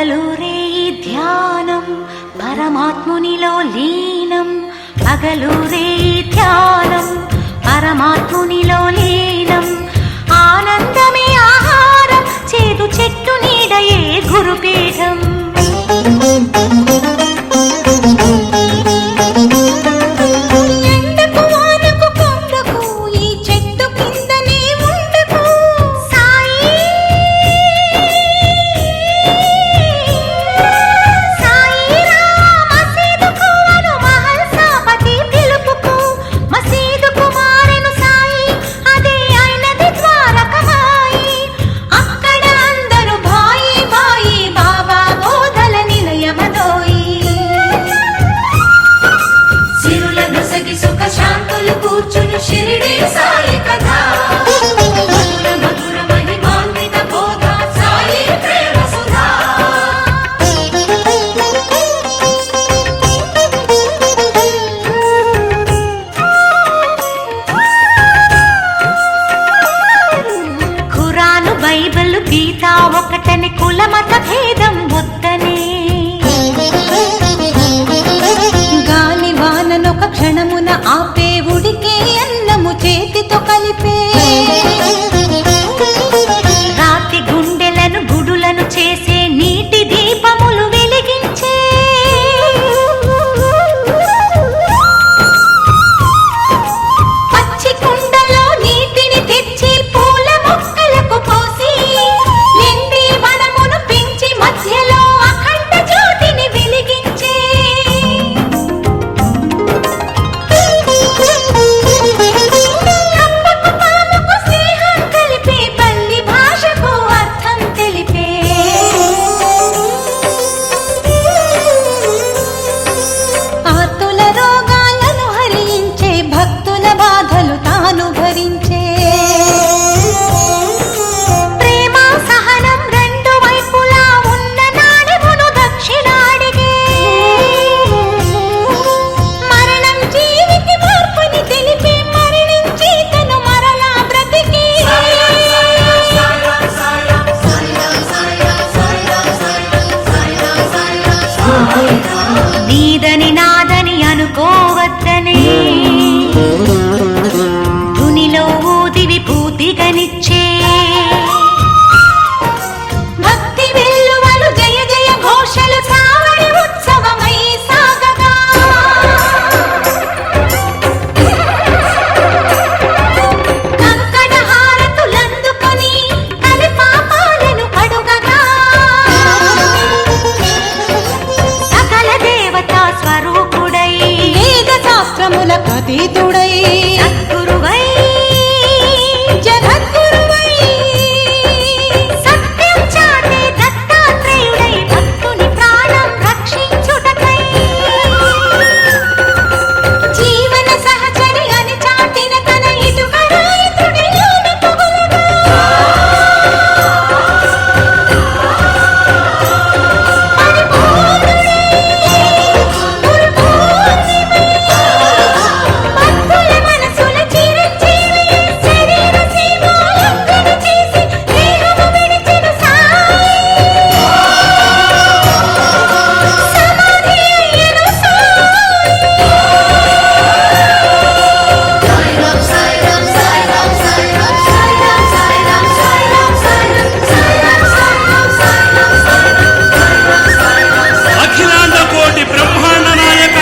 పగలూరే ధ్యానం పరమాత్మునిలో లీనం, పగలూరే ధ్యానం పరమాత్మునిలో లీనం. ఆనందమే ఆహారం, చేదు చెట్టు నీడయే గురుపీఠం. బైబిల్ గీత ఒకటని, కులమత భేదం వద్దనే. గాలి వాననొక క్షణమున ఆపే, ఉడికే అన్నము చేతితో కలిపే. రాతి గుండెలను గుడులను చేసే, నీటి దీపములు వెలిగించే. పచ్చి కుండలో నీటిని తెచ్చి పూల మొక్కలకు పోసి, ఎండి వనమును పెంచి మధ్యలో అఖండ జ్యోతిని వెలిగించే. కప్పకు పాముకు స్నేహం కలిపే, పల్లి భాషకు అర్థం తెలిపే. ఆర్తుల రోగాలను హరించే, భక్తుల బాధలు తాను భరించే. ప్రేమ సహనం రెండు వైపులా ఉన్న నాణెమును దక్షిణాడిగే. మరణం జీవికి మార్పుని తెలిపే, మరణించి తను మరలా బ్రతికే. నీదని నాదని అనుకోవద్దనే, ధునిలో ఊది విభూతిగనిచ్చే. భక్తి వెల్లువలు జయ జయ ఘోషలు సావడి ఉత్సవమై సాగగా. కంకణ హారతులందుకొని కలి పాపాలను కడుగగా. సకల దేవతా స్వరూపుడై, వేద శాస్త్రములకు అతీతుడై, సద్గురువై జగద్గురువై, సత్యం చాటే దత్తాత్రేయుడై, భక్తుని ప్రాణం రక్షించుటకై. జీవన సహచరి అని చాటిన తన ఇటుకరాయితుడి లోని పొగలుగా. పరిపూర్ణుడై, గురుపూర్ణిమై, భక్తుల మనసుల చిరంజీవి, శరీర సీమాలంకణ చేసి దేహము విడిచిన సాయి. సమాధి అయ్యను అఖిలాండ కోటి బ్రహ్మాండ నాయక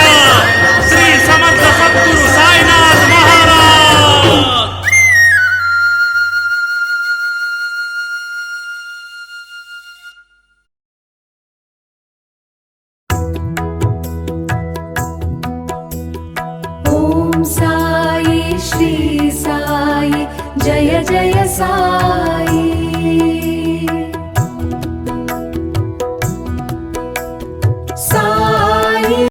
శ్రీ సమర్థ సద్గురు సాయినాథ్ మహారాజ్. ఓం సాయి శ్రీ సాయి జయ జయ సాయి.